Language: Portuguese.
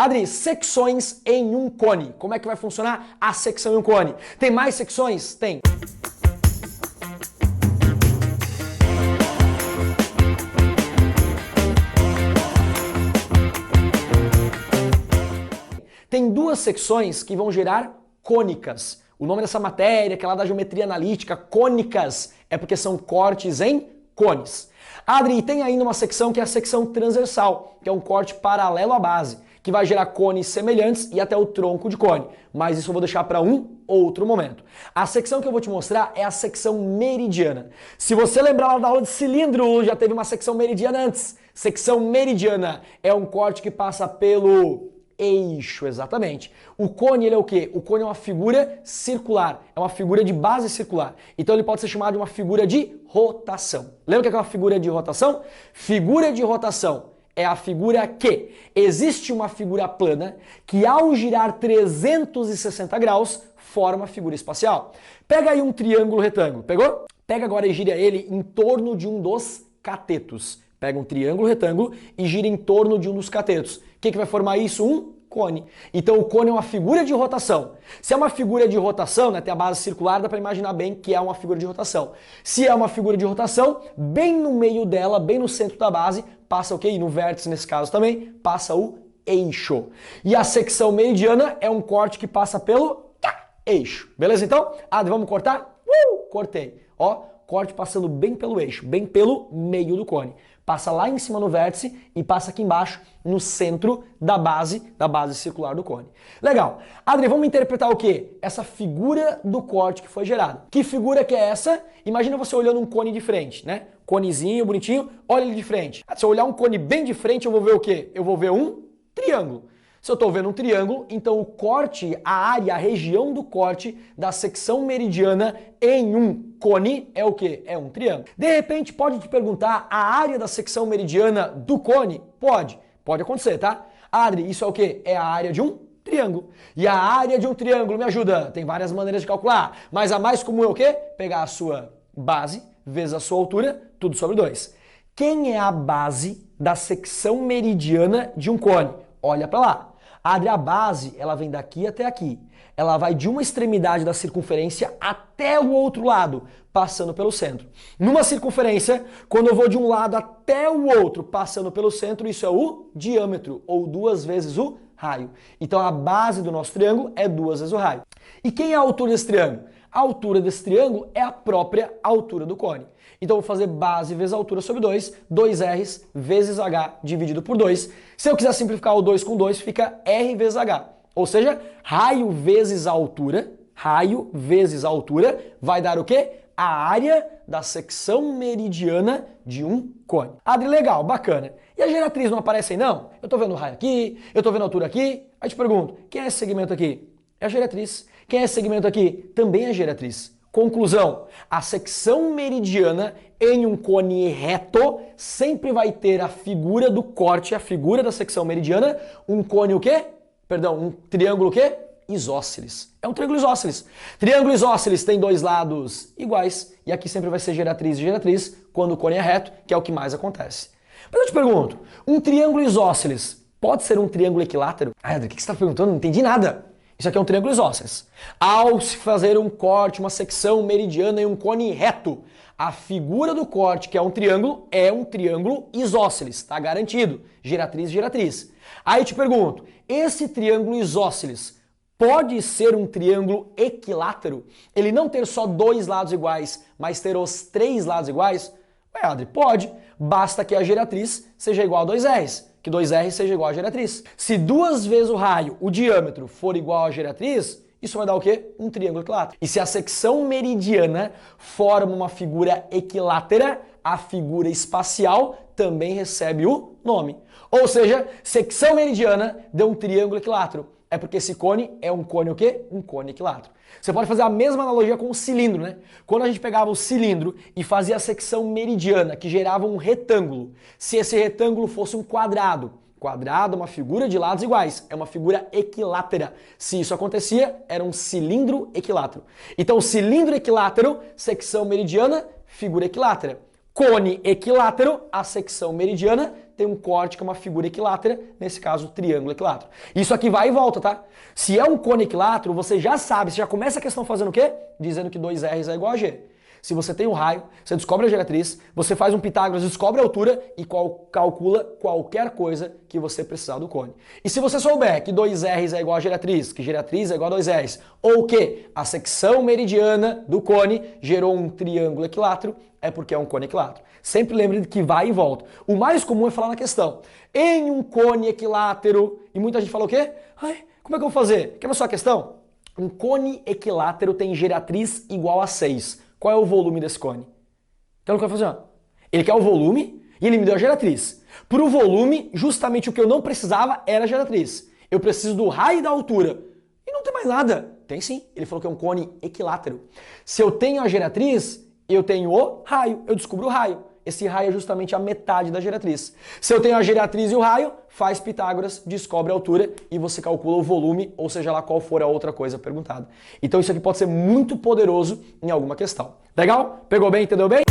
Adri, secções em um cone. Como é que vai funcionar a secção em um cone? Tem mais secções? Tem. Tem duas secções que vão gerar cônicas. O nome dessa matéria, que é lá da geometria analítica, cônicas, é porque são cortes em cones. Adri, e tem ainda uma secção que é a secção transversal, que é um corte paralelo à base, que vai gerar cones semelhantes e até o tronco de cone. Mas isso eu vou deixar para um outro momento. A secção que eu vou te mostrar é a secção meridiana. Se você lembrar lá da aula de cilindro, já teve uma secção meridiana antes. Secção meridiana é um corte que passa pelo eixo, exatamente. O cone, ele é o quê? O cone é uma figura circular, é uma figura de base circular. Então ele pode ser chamado de uma figura de rotação. Lembra o que é uma figura de rotação? Figura de rotação é a figura que existe uma figura plana que ao girar 360 graus forma figura espacial. Pega aí um triângulo retângulo, pegou? Pega agora e gira ele em torno de um dos catetos. Pega um triângulo retângulo e gira em torno de um dos catetos. O que vai formar isso? Um cone. Então o cone é uma figura de rotação. Se é uma figura de rotação, né, tem a base circular, dá para imaginar bem que é uma figura de rotação. Se é uma figura de rotação, bem no meio dela, bem no centro da base, passa o quê? E no vértice, nesse caso também, passa o eixo. E a secção meridiana é um corte que passa pelo eixo. Beleza então? Vamos cortar? Cortei. Ó, corte passando bem pelo eixo, bem pelo meio do cone. Passa lá em cima no vértice e passa aqui embaixo no centro da base circular do cone. Legal. Adri, vamos interpretar o quê? Essa figura do corte que foi gerada. Que figura que é essa? Imagina você olhando um cone de frente, né? Conezinho, bonitinho, olha ele de frente. Se eu olhar um cone bem de frente, eu vou ver o quê? Eu vou ver um triângulo. Se eu estou vendo um triângulo, então o corte, a área, a região do corte da secção meridiana em um cone é o quê? É um triângulo. De repente pode te perguntar a área da secção meridiana do cone? Pode acontecer, tá? Adri, isso é o quê? É a área de um triângulo. E a área de um triângulo, me ajuda, tem várias maneiras de calcular, mas a mais comum é o quê? Pegar a sua base vezes a sua altura, tudo sobre 2. Quem é a base da secção meridiana de um cone? Olha para lá. Adri, a base, ela vem daqui até aqui. Ela vai de uma extremidade da circunferência até o outro lado, passando pelo centro. Numa circunferência, quando eu vou de um lado até o outro, passando pelo centro, isso é o diâmetro, ou 2 vezes o raio. Então a base do nosso triângulo é 2 vezes o raio. E quem é a altura desse triângulo? A altura desse triângulo é a própria altura do cone. Então eu vou fazer base vezes altura sobre 2, 2R's vezes H dividido por 2. Se eu quiser simplificar o 2 com 2, fica R vezes H. Ou seja, raio vezes a altura vai dar o quê? A área da secção meridiana de um cone. Adri, legal, bacana. E a geratriz não aparece aí não? Eu estou vendo o raio aqui, eu estou vendo a altura aqui. Aí te pergunto, quem é esse segmento aqui? É a geratriz. Quem é esse segmento aqui? Também é a geratriz. Conclusão, a secção meridiana em um cone reto sempre vai ter a figura do corte, a figura da secção meridiana, um cone o quê? Perdão, um triângulo o quê? Isósceles. É um triângulo isósceles. Triângulo isósceles tem 2 lados iguais e aqui sempre vai ser geratriz e geratriz quando o cone é reto, que é o que mais acontece. Mas eu te pergunto, um triângulo isósceles pode ser um triângulo equilátero? Adri, o que você está perguntando? Não entendi nada. Isso aqui é um triângulo isósceles. Ao se fazer um corte, uma secção meridiana em um cone reto, a figura do corte, que é um triângulo isósceles, está garantido. Geratriz e geratriz. Aí te pergunto, esse triângulo isósceles pode ser um triângulo equilátero? Ele não ter só 2 lados iguais, mas ter os 3 lados iguais? Ué, Adri, pode. Basta que a geratriz seja igual a 2R's. Que 2R seja igual à geratriz. Se 2 vezes o raio, o diâmetro, for igual à geratriz, isso vai dar o quê? Um triângulo equilátero. E se a secção meridiana forma uma figura equilátera, a figura espacial também recebe o nome. Ou seja, secção meridiana deu um triângulo equilátero. É porque esse cone é um cone o quê? Um cone equilátero. Você pode fazer a mesma analogia com o cilindro, né? Quando a gente pegava o cilindro e fazia a secção meridiana, que gerava um retângulo, se esse retângulo fosse um quadrado, quadrado é uma figura de lados iguais, é uma figura equilátera. Se isso acontecia, era um cilindro equilátero. Então, cilindro equilátero, secção meridiana, figura equilátera. Cone equilátero, a secção meridiana tem um corte que é uma figura equilátera, nesse caso, triângulo equilátero. Isso aqui vai e volta, tá? Se é um cone equilátero, você já sabe, você já começa a questão fazendo o quê? Dizendo que 2R's é igual a G. Se você tem um raio, você descobre a geratriz, você faz um Pitágoras, descobre a altura e calcula qualquer coisa que você precisar do cone. E se você souber que 2R's é igual a geratriz, que geratriz é igual a 2R's, ou que a secção meridiana do cone gerou um triângulo equilátero, é porque é um cone equilátero. Sempre lembre que vai e volta. O mais comum é falar na questão, em um cone equilátero, e muita gente fala o quê? Ai, como é que eu vou fazer? Quer ver só a questão? Um cone equilátero tem geratriz igual a 6. Qual é o volume desse cone? Então ele quer fazer, ó. Ele quer o volume e ele me deu a geratriz. Para o volume, justamente o que eu não precisava era a geratriz. Eu preciso do raio e da altura. E não tem mais nada. Tem sim. Ele falou que é um cone equilátero. Se eu tenho a geratriz, eu tenho o raio. Eu descubro o raio. Esse raio é justamente a metade da geratriz. Se eu tenho a geratriz e o raio, faz Pitágoras, descobre a altura e você calcula o volume, ou seja lá qual for a outra coisa perguntada. Então isso aqui pode ser muito poderoso em alguma questão. Legal? Pegou bem? Entendeu bem?